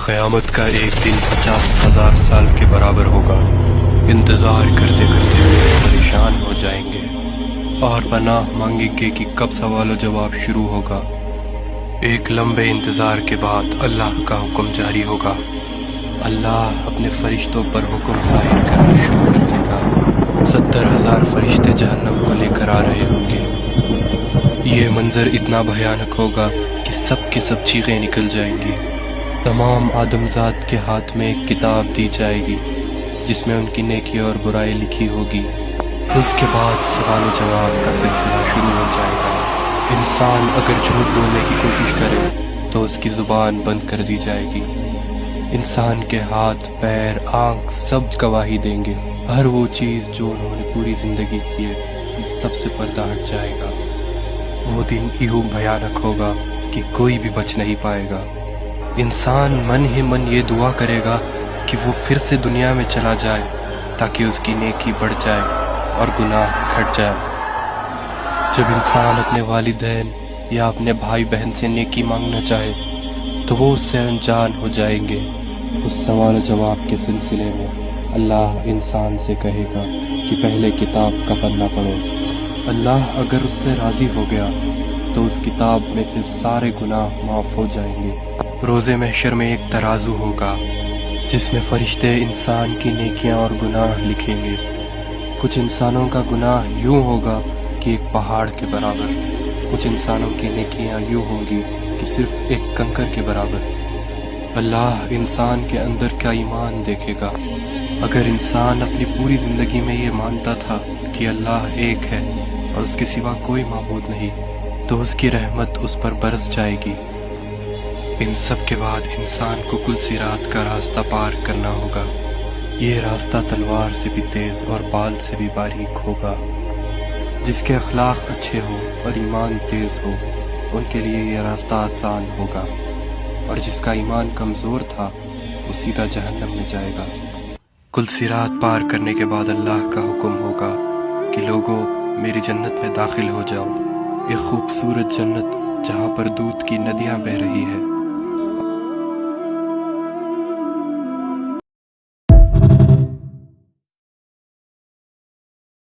قیامت کا ایک دن 50,000 سال کے برابر ہوگا۔ انتظار کرتے کرتے پریشان ہو جائیں گے اور پناہ مانگیں گے کہ کب سوال و جواب شروع ہوگا۔ ایک لمبے انتظار کے بعد اللہ کا حکم جاری ہوگا۔ اللہ اپنے فرشتوں پر حکم ظاہر کرنا شروع کر دے گا۔ 70,000 فرشتے جہنم کو لے کر آ رہے ہوں گے۔ یہ منظر اتنا بھیانک ہوگا کہ سب کے سب چیخیں نکل جائیں گی۔ تمام آدمزاد کے ہاتھ میں ایک کتاب دی جائے گی جس میں ان کی نیکی اور برائی لکھی ہوگی۔ اس کے بعد سوال و جواب کا سلسلہ شروع ہو جائے گا۔ انسان اگر جھوٹ بولنے کی کوشش کرے تو اس کی زبان بند کر دی جائے گی۔ انسان کے ہاتھ، پیر، آنکھ سب گواہی دیں گے۔ ہر وہ چیز جو انہوں نے پوری زندگی کی ہے سب سے پردہ ہٹ جائے گا۔ وہ دن یوں بھیانک ہوگا کہ کوئی بھی بچ نہیں پائے گا۔ انسان من ہی من یہ دعا کرے گا کہ وہ پھر سے دنیا میں چلا جائے تاکہ اس کی نیکی بڑھ جائے اور گناہ گھٹ جائے۔ جب انسان اپنے والدین یا اپنے بھائی بہن سے نیکی مانگنا چاہے تو وہ اس سے انجان ہو جائیں گے۔ اس سوال و جواب کے سلسلے میں اللہ انسان سے کہے گا کہ پہلے کتاب کا پنہ پڑھو۔ اللہ اگر اس سے راضی ہو گیا تو اس کتاب میں سے سارے گناہ معاف ہو جائیں گے۔ روز محشر میں ایک ترازو ہوگا جس میں فرشتے انسان کی نیکیاں اور گناہ لکھیں گے۔ کچھ انسانوں کا گناہ یوں ہوگا کہ ایک پہاڑ کے برابر، کچھ انسانوں کی نیکیاں یوں ہوں گی کہ صرف ایک کنکر کے برابر۔ اللہ انسان کے اندر کا ایمان دیکھے گا۔ اگر انسان اپنی پوری زندگی میں یہ مانتا تھا کہ اللہ ایک ہے اور اس کے سوا کوئی معبود نہیں تو اس کی رحمت اس پر برس جائے گی۔ ان سب کے بعد انسان کو کل صراط کا راستہ پار کرنا ہوگا۔ یہ راستہ تلوار سے بھی تیز اور بال سے بھی باریک ہوگا۔ جس کے اخلاق اچھے ہو اور ایمان تیز ہو ان کے لیے یہ راستہ آسان ہوگا، اور جس کا ایمان کمزور تھا وہ سیدھا جہنم میں جائے گا۔ کل صراط پار کرنے کے بعد اللہ کا حکم ہوگا کہ لوگوں میری جنت میں داخل ہو جاؤ، یہ خوبصورت جنت جہاں پر دودھ کی ندیاں بہہ رہی ہے۔